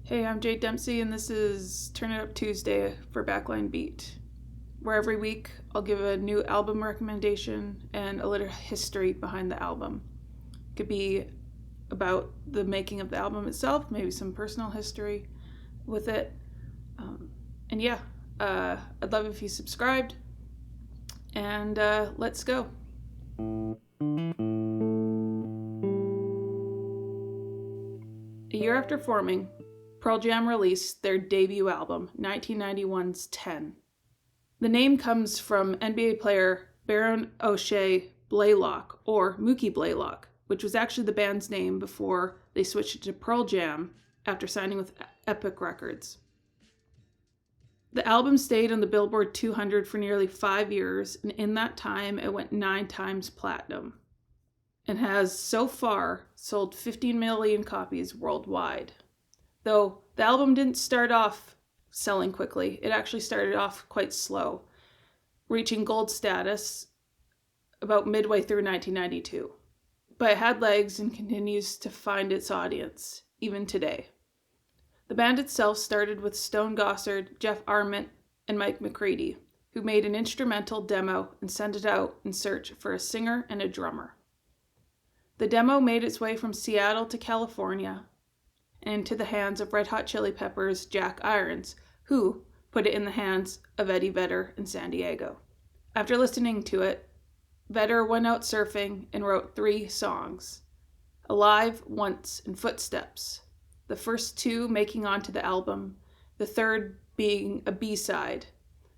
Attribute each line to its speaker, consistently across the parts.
Speaker 1: Hey, I'm Jade Dempsey, and this is Turn It Up Tuesday for Backline Beat, where every week I'll give a new album recommendation and a little history behind the album. It could be about the making of the album itself, maybe some personal history with it. I'd love if you subscribed, and let's go. A year after forming, Pearl Jam released their debut album, 1991's 10. The name comes from NBA player Baron O'Shea Blaylock, or Mookie Blaylock, which was actually the band's name before they switched it to Pearl Jam after signing with Epic Records. The album stayed on the Billboard 200 for nearly 5 years, and in that time it went 9 times platinum, and has so far sold 15 million copies worldwide. Though the album didn't start off selling quickly, it actually started off quite slow, reaching gold status about midway through 1992. But it had legs and continues to find its audience, even today. The band itself started with Stone Gossard, Jeff Ament, and Mike McCready, who made an instrumental demo and sent it out in search for a singer and a drummer. The demo made its way from Seattle to California and into the hands of Red Hot Chili Peppers' Jack Irons, who put it in the hands of Eddie Vedder in San Diego. After listening to it, Vedder went out surfing and wrote 3 songs: Alive, Once, and Footsteps, the first 2 making onto the album, the third being a B-side,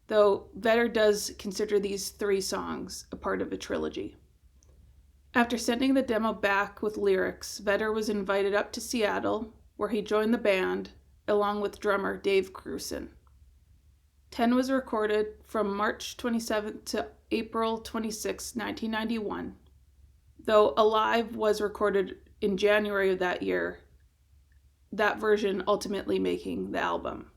Speaker 1: though Vedder does consider these 3 songs a part of a trilogy. After sending the demo back with lyrics, Vedder was invited up to Seattle, where he joined the band along with drummer Dave Grusin. 10 was recorded from March 27th to April 26, 1991, though Alive was recorded in January of that year, that version ultimately making the album.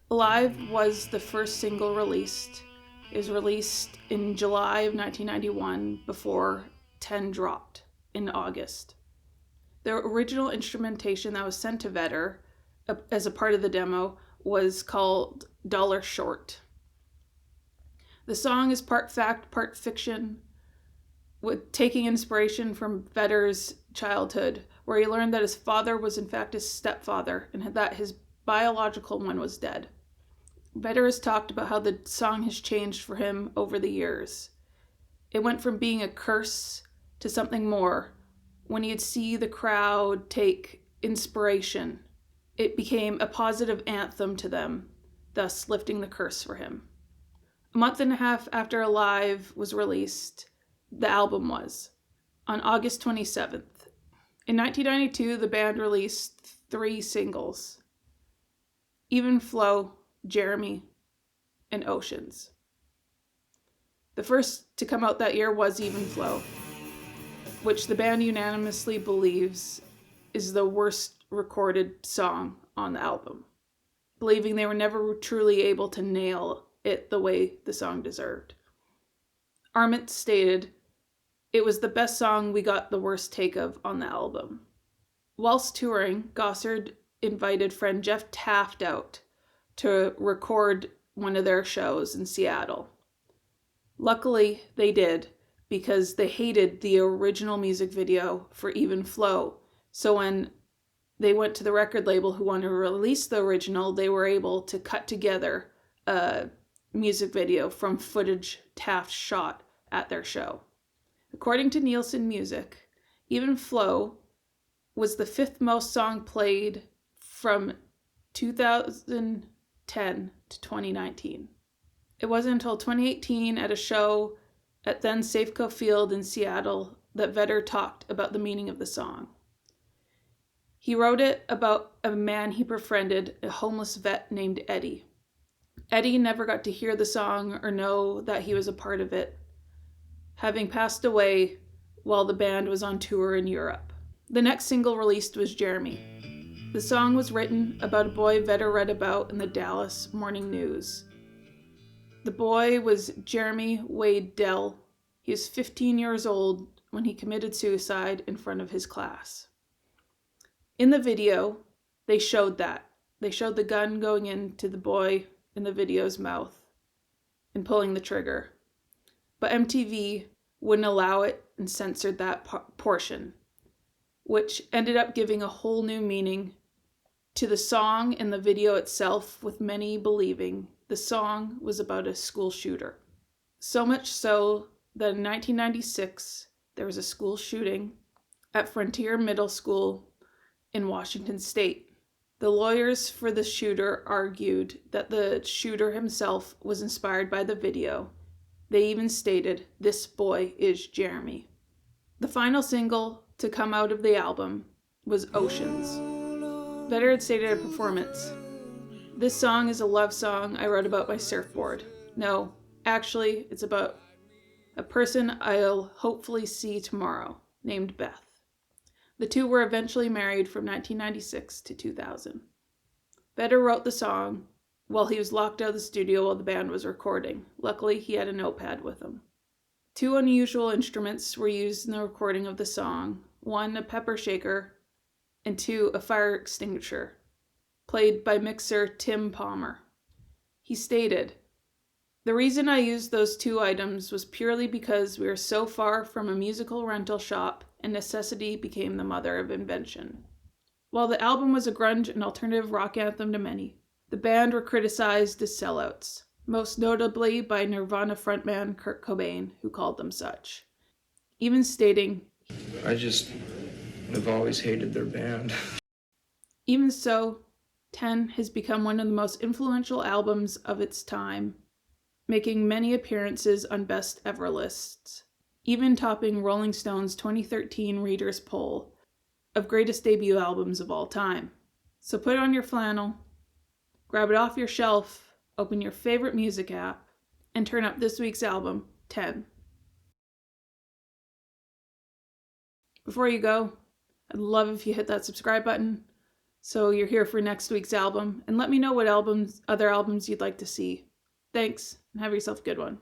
Speaker 1: Alive was the first single released. It was released in July of 1991 before 10 dropped in August. The original instrumentation that was sent to Vedder as a part of the demo was called $1 Short. The song is part fact, part fiction, with taking inspiration from Vedder's childhood, where he learned that his father was in fact his stepfather and that his biological one was dead. Vedder has talked about how the song has changed for him over the years. It went from being a curse to something more. When he'd see the crowd take inspiration, it became a positive anthem to them, thus lifting the curse for him. A month and a half after Alive was released, the album was, on August 27th. In 1992, the band released 3 singles: Even Flow, Jeremy, and Oceans. The first to come out that year was Even Flow, which the band unanimously believes is the worst recorded song on the album, believing they were never truly able to nail it the way the song deserved. Ament stated, "It was the best song we got the worst take of on the album." Whilst touring, Gossard invited friend Jeff Taft out to record one of their shows in Seattle. Luckily, they did, because they hated the original music video for Even Flow. So when they went to the record label who wanted to release the original, they were able to cut together a music video from footage Taft shot at their show. According to Nielsen Music, Even Flow was the 5th most song played from 2010 to 2019. It wasn't until 2018 at a show at then Safeco Field in Seattle that Vedder talked about the meaning of the song. He wrote it about a man he befriended, a homeless vet named Eddie. Eddie never got to hear the song or know that he was a part of it, having passed away while the band was on tour in Europe. The next single released was Jeremy. The song was written about a boy Vedder read about in the Dallas Morning News. The boy was Jeremy Wade Dell. He was 15 years old when he committed suicide in front of his class. In the video, they showed that, They showed the gun going into the boy in the video's mouth and pulling the trigger. But MTV wouldn't allow it and censored that portion, which ended up giving a whole new meaning to the song and the video itself, with many believing the song was about a school shooter. So much so that in 1996, there was a school shooting at Frontier Middle School in Washington State. The lawyers for the shooter argued that the shooter himself was inspired by the video. They even stated, "This boy is Jeremy." The final single to come out of the album was Oceans. Better had stated a performance. "This song is a love song I wrote about my surfboard. No, actually, it's about a person I'll hopefully see tomorrow, named Beth." The two were eventually married from 1996 to 2000. Vedder wrote the song while he was locked out of the studio while the band was recording. Luckily, he had a notepad with him. Two unusual instruments were used in the recording of the song. One, a pepper shaker, and two, a fire extinguisher, played by mixer Tim Palmer. He stated, "The reason I used those two items was purely because we were so far from a musical rental shop and necessity became the mother of invention." While the album was a grunge and alternative rock anthem to many, the band were criticized as sellouts, most notably by Nirvana frontman Kurt Cobain, who called them such, even stating,
Speaker 2: "I just have always hated their band."
Speaker 1: Even so, 10 has become one of the most influential albums of its time, making many appearances on best ever lists, even topping Rolling Stone's 2013 Reader's Poll of greatest debut albums of all time. So put on your flannel, grab it off your shelf, open your favorite music app, and turn up this week's album, 10. Before you go, I'd love if you hit that subscribe button so you're here for next week's album, and let me know what other albums you'd like to see. Thanks, and have yourself a good one.